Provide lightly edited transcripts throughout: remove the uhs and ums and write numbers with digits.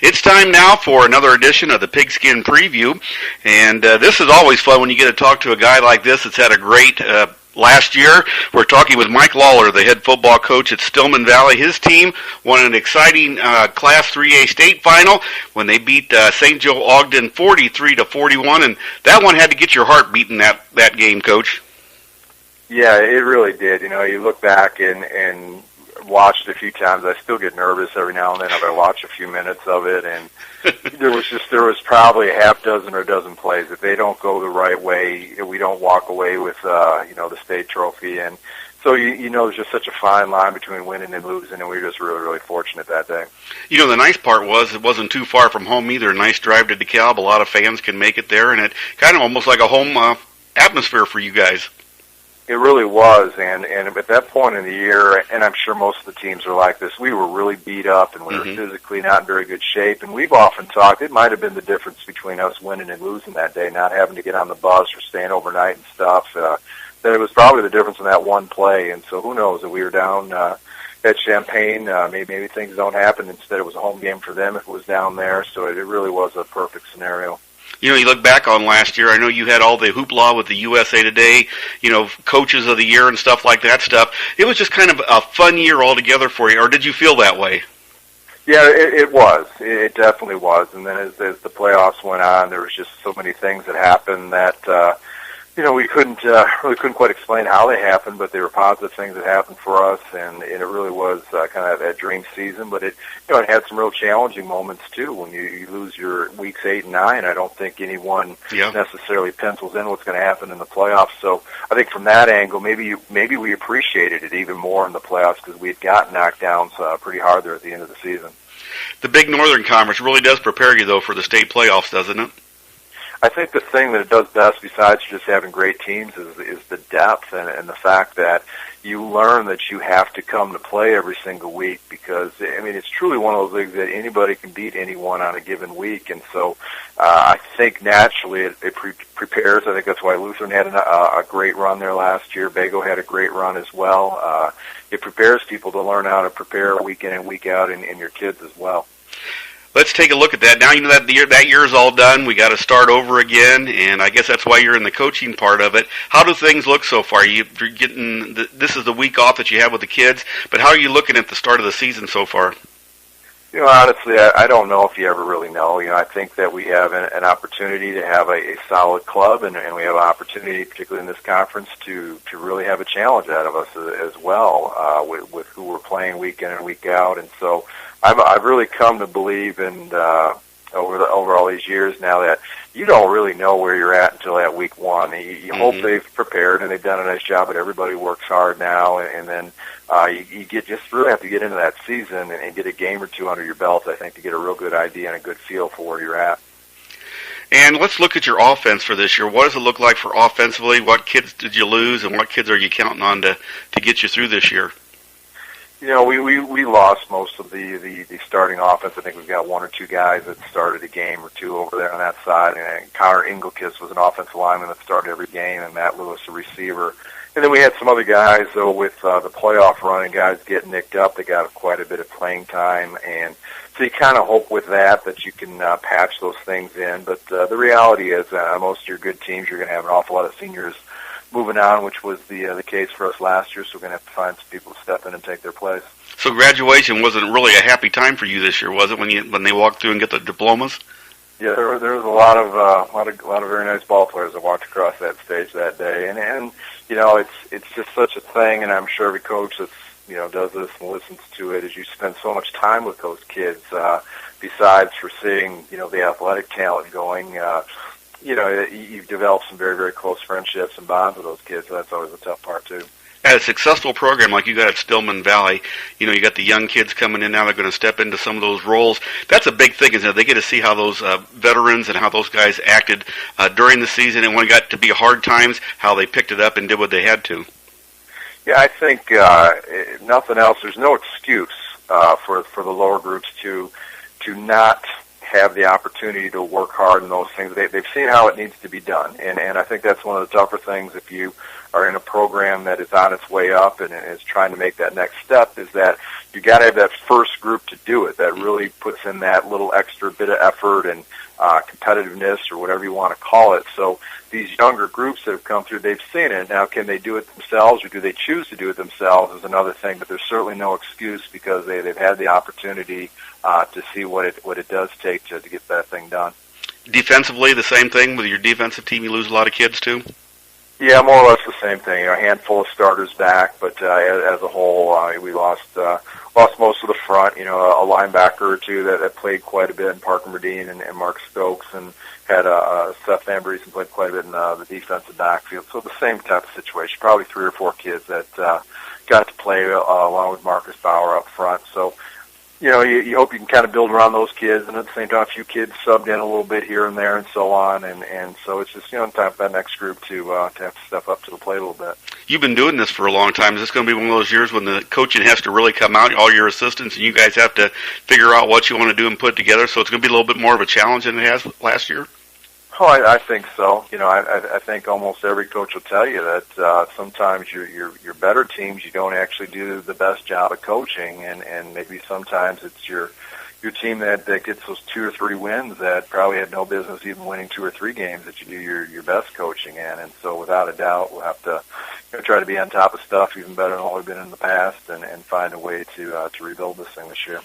It's time now for another edition of the Pigskin Preview, and this is always fun when you get to talk to a guy like this that's had a great last year. We're talking with Mike Lalor, the head football coach at Stillman Valley. His team won an exciting Class 3A state final when they beat St. Joe Ogden 43-41, and that one had to get your heart beating that game, Coach. Yeah, it really did. You know, you look back and watched it a few times. I still get nervous every now and then if I watch a few minutes of it, and there was probably a half dozen or a dozen plays. If they don't go the right way, we don't walk away with the state trophy. And so you know there's just such a fine line between winning and losing, and we were just really, really fortunate that day. You know, the nice part was it wasn't too far from home either. A nice drive to DeKalb. A lot of fans can make it there, and it kind of almost like a home atmosphere for you guys. It really was, and at that point in the year, and I'm sure most of the teams are like this, we were really beat up and we were physically not in very good shape, and we've often talked, it might have been the difference between us winning and losing that day, not having to get on the bus or staying overnight and stuff, that it was probably the difference in that one play, and so who knows, if we were down at Champaign, maybe things don't happen, instead it was a home game for them if it was down there, so it really was a perfect scenario. You know, you look back on last year, I know you had all the hoopla with the USA Today, you know, coaches of the year and stuff like that stuff. It was just kind of a fun year altogether for you, or did you feel that way? Yeah, it was. It definitely was. And then as the playoffs went on, there was just so many things that happened that, we couldn't quite explain how they happened, but they were positive things that happened for us, and it really was kind of that dream season. But it had some real challenging moments too. When you lose your weeks 8 and 9, I don't think anyone necessarily pencils in what's going to happen in the playoffs. So I think from that angle, maybe we appreciated it even more in the playoffs because we had gotten knocked down pretty hard there at the end of the season. The Big Northern Conference really does prepare you though for the state playoffs, doesn't it? I think the thing that it does best, besides just having great teams, is the depth and the fact that you learn that you have to come to play every single week because, I mean, it's truly one of those leagues that anybody can beat anyone on a given week. And so I think naturally it prepares. I think that's why Lutheran had a great run there last year. Bago had a great run as well. It prepares people to learn how to prepare week in and week out and your kids as well. Let's take a look at that. Now you know that that year's all done. We got to start over again, and I guess that's why you're in the coaching part of it. How do things look so far? You're getting this is the week off that you have with the kids, but how are you looking at the start of the season so far? You know, honestly, I don't know if you ever really know. You know, I think that we have an opportunity to have a solid club, and we have an opportunity, particularly in this conference, to really have a challenge out of us as well with who we're playing week in and week out, and so. I've really come to believe in over all these years now that you don't really know where you're at until that week one. You hope they've prepared and they've done a nice job, but everybody works hard now, and then you just really have to get into that season and get a game or two under your belt, I think, to get a real good idea and a good feel for where you're at. And let's look at your offense for this year. What does it look like for offensively? What kids did you lose, and what kids are you counting on to get you through this year? You know, we lost most of the starting offense. I think we've got one or two guys that started a game or two over there on that side. And Connor Engelkis was an offensive lineman that started every game, and Matt Lewis a receiver. And then we had some other guys, though, with the playoff run and guys getting nicked up. They got quite a bit of playing time. And so you kind of hope with that you can patch those things in. But the reality is most of your good teams, you're going to have an awful lot of seniors moving on, which was the case for us last year, so we're going to have to find some people to step in and take their place. So graduation wasn't really a happy time for you this year, was it, when they walked through and get the diplomas? Yeah, there was a lot of very nice ball players that walked across that stage that day, and you know it's just such a thing, and I'm sure every coach that's does this and listens to it, is you spend so much time with those kids. Besides for seeing the athletic talent going. You've developed some very, very close friendships and bonds with those kids, so that's always a tough part, too. At a successful program like you got at Stillman Valley, you got the young kids coming in now, they're going to step into some of those roles. That's a big thing, is that they get to see how those veterans and how those guys acted during the season, and when it got to be hard times, how they picked it up and did what they had to. Yeah, I think nothing else, there's no excuse for the lower groups to not have the opportunity to work hard in those things. They've seen how it needs to be done, and I think that's one of the tougher things. If you are in a program that is on its way up and is trying to make that next step, is that you got to have that first group to do it. That really puts in that little extra bit of effort and competitiveness, or whatever you want to call it. So these younger groups that have come through, they've seen it. Now, can they do it themselves, or do they choose to do it themselves, is another thing. But there's certainly no excuse, because they've had the opportunity to see what it does take to get that thing done. Defensively, the same thing with your defensive team. You lose a lot of kids too. Yeah, more or less the same thing. A handful of starters back, but as a whole, we lost most of the front. A linebacker or two that played quite a bit in Parker Medine and Mark Stokes, and had Seth Ambrose and played quite a bit in the defensive backfield. So the same type of situation. Probably 3 or 4 kids that got to play along with Marcus Bauer up front. So, you hope you can kind of build around those kids, and at the same time, a few kids subbed in a little bit here and there and so on, and so it's just, time for that next group to have to step up to the plate a little bit. You've been doing this for a long time. Is this going to be one of those years when the coaching has to really come out, all your assistants, and you guys have to figure out what you want to do and put together, so it's going to be a little bit more of a challenge than it has last year? Oh, I think so. I think almost every coach will tell you that sometimes your better teams, you don't actually do the best job of coaching, and maybe sometimes it's your team that gets those 2 or 3 wins that probably had no business even winning 2 or 3 games that you do your best coaching in. And so without a doubt, we'll have to try to be on top of stuff even better than what we've been in the past, and find a way to rebuild this thing this year.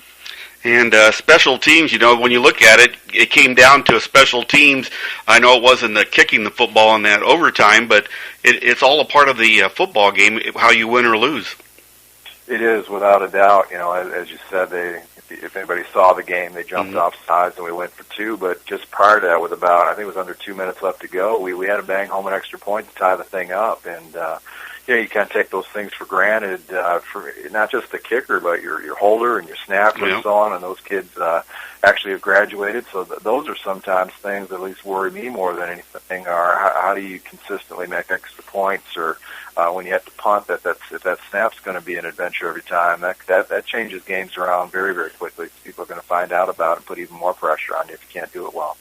And special teams, when you look at it, it came down to special teams. I know it wasn't the kicking the football in that overtime, but it's all a part of the football game, how you win or lose. It is, without a doubt. As you said, if anybody saw the game, they jumped off sides and we went for 2. But just prior to that, with about, I think it was under 2 minutes left to go, we had to bang home an extra point to tie the thing up. And you kind of take those things for granted, for not just the kicker, but your holder and your snapper and so on. And those kids actually have graduated. So those are sometimes things that at least worry me more than anything. Are how do you consistently make extra points, or when you have to punt, if that snap's going to be an adventure every time. That changes games around very, very quickly. People are going to find out about it and put even more pressure on you if you can't do it well.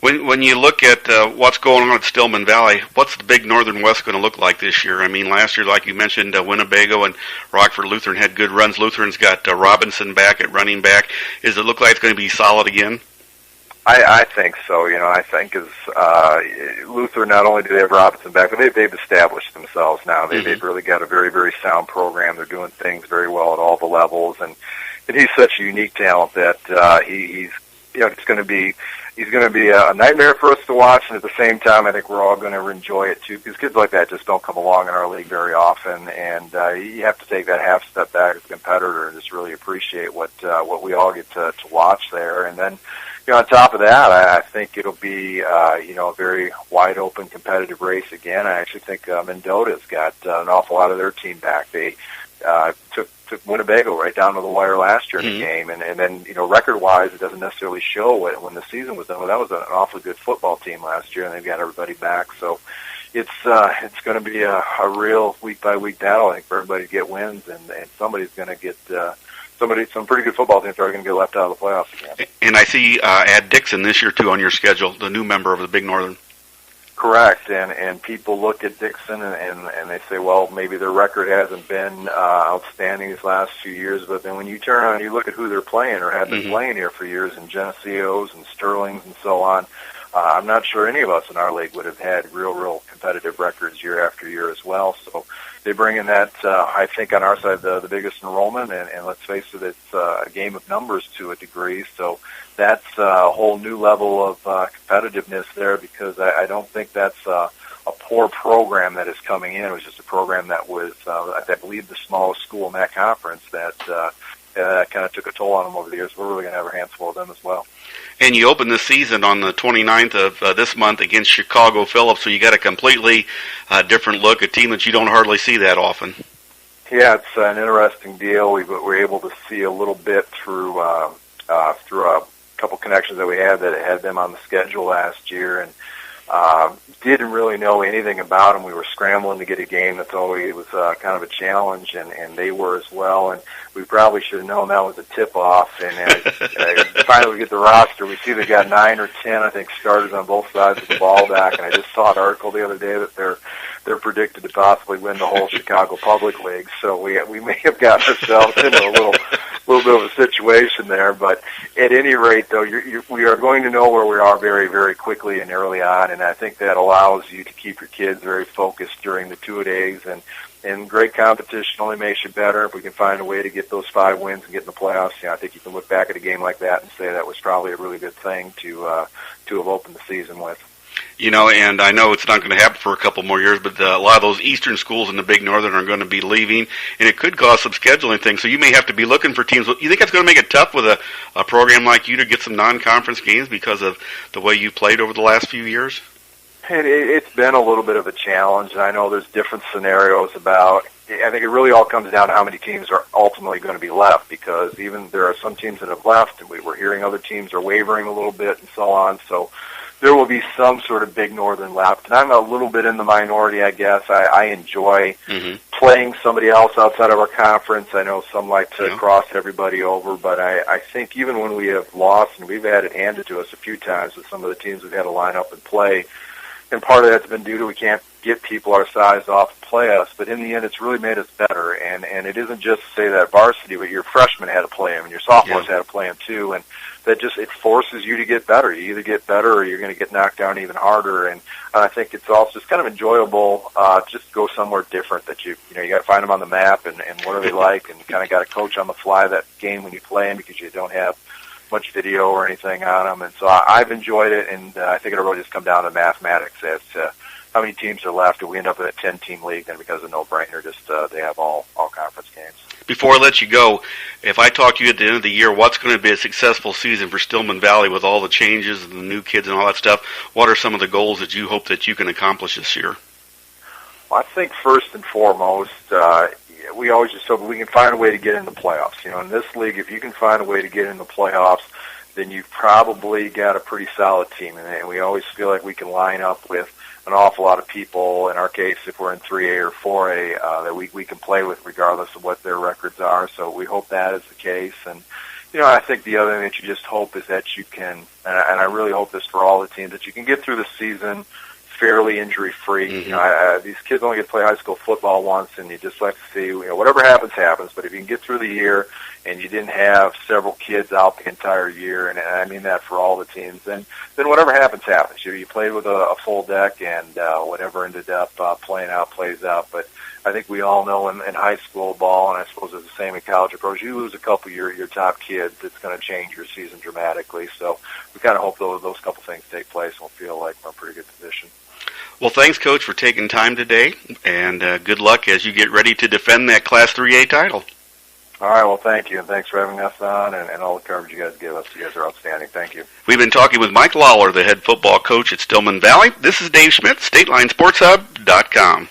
When you look at what's going on at Stillman Valley, what's the big Northern West going to look like this year? I mean, last year, like you mentioned, Winnebago and Rockford Lutheran had good runs. Lutheran's got Robinson back at running back. Does it look like it's going to be solid again? I think so. I think as Luther, not only do they have Robinson back, but they've established themselves now. They've really got a very, very sound program. They're doing things very well at all the levels, and he's such a unique talent that he's going to be a nightmare for us to watch, and at the same time, I think we're all going to enjoy it too, because kids like that just don't come along in our league very often, and you have to take that half step back as a competitor and just really appreciate what we all get to watch there. And then, on top of that, I think it'll be a very wide open competitive race again. I actually think Mendota's got an awful lot of their team back. They took Winnebago right down to the wire last year in the game, and then record-wise, it doesn't necessarily show when the season was done. Well, that was an awfully good football team last year, and they've got everybody back. So it's going to be a real week-by-week battle, I think, for everybody to get wins, and somebody's going to get some pretty good football teams are going to get left out of the playoffs again. And I see add Dixon this year too on your schedule, the new member of the Big Northern. Correct, and people look at Dixon and they say, well, maybe their record hasn't been outstanding these last few years, but then when you turn around and you look at who they're playing or have been playing here for years, and Geneseos and Sterlings and so on, I'm not sure any of us in our league would have had real competitive records year after year as well. So they bring in that, I think on our side, the biggest enrollment, and let's face it, it's a game of numbers to a degree. So that's a whole new level of competitiveness there, because I don't think that's a poor program that is coming in. It was just a program that was, I believe, the smallest school in that conference that kind of took a toll on them over the years. We're really going to have our hands full of them as well. And you open the season on the 29th of this month against Chicago Phillips, so you got a completely different look, a team that you don't hardly see that often. Yeah, it's an interesting deal. We were able to see a little bit through a couple connections that we had them on the schedule last year, and didn't really know anything about them. We were scrambling to get a game. It was kind of a challenge, and they were as well. And we probably should have known that was a tip-off. And if finally get the roster, we see they got 9 or 10, I think, starters on both sides of the ball back. And I just saw an article the other day that they're predicted to possibly win the whole Chicago Public League. So we may have gotten ourselves into a little bit of a situation there. But at any rate, though, we are going to know where we are very, very quickly and early on. And I think that allows you to keep your kids very focused during the two-a-days. And great competition only makes you better. If we can find a way to get those 5 wins and get in the playoffs, I think you can look back at a game like that and say that was probably a really good thing to have opened the season with. And I know it's not going to happen for a couple more years, but a lot of those eastern schools in the Big Northern are going to be leaving, and it could cause some scheduling things. So you may have to be looking for teams. You think that's going to make it tough with a program like you to get some non-conference games because of the way you played over the last few years? It's been a little bit of a challenge, and I know there's different scenarios about. I think it really all comes down to how many teams are ultimately going to be left, because even there are some teams that have left, and we're hearing other teams are wavering a little bit and so on. So there will be some sort of Big Northern left, and I'm a little bit in the minority, I guess. I enjoy playing somebody else outside of our conference. I know some like to cross everybody over, but I think even when we have lost, and we've had it handed to us a few times with some of the teams we've had to line up and play, and part of that's been due to we can't get people our size off and play us. But in the end, it's really made us better. And it isn't just to say that varsity, but your freshmen had to play them, and your sophomores had to play them too. And that just, it forces you to get better. You either get better or you're going to get knocked down even harder. And I think it's also just kind of enjoyable just to go somewhere different that you got to find them on the map and what are they like, and you kind of got to coach on the fly that game when you play them because you don't have much video or anything on them. And so I've enjoyed it, and I think it'll really just come down to mathematics as to how many teams are left. If we end up in a 10-team league, then because of no-brainer, just they have all conference games. Before I let you go, if I talk to you at the end of the year, what's going to be a successful season for Stillman Valley with all the changes and the new kids and all that stuff? What are some of the goals that you hope that you can accomplish this year? Well, I think first and foremost, we always just hope we can find a way to get in the playoffs. In this league, if you can find a way to get in the playoffs, then you've probably got a pretty solid team. And we always feel like we can line up with an awful lot of people. In our case, if we're in 3A or 4A, that we can play with regardless of what their records are. So we hope that is the case. And, I think the other thing that you just hope is that you can, and I really hope this for all the teams, that you can get through the season fairly injury-free. These kids only get to play high school football once, and you just like to see, whatever happens, happens. But if you can get through the year and you didn't have several kids out the entire year, and I mean that for all the teams, then whatever happens, happens. You played with a full deck, and whatever ended up playing out, plays out. But I think we all know in high school ball, and I suppose it's the same in college approach, you lose a couple of your top kids, it's going to change your season dramatically. So we kind of hope those couple things take place, and we'll feel like we're in a pretty good position. Well, thanks, Coach, for taking time today, and good luck as you get ready to defend that Class 3A title. All right, well, thank you, and thanks for having us on and all the coverage you guys give us. You guys are outstanding. Thank you. We've been talking with Mike Lalor, the head football coach at Stillman Valley. This is Dave Schmidt, StatelineSportsHub.com.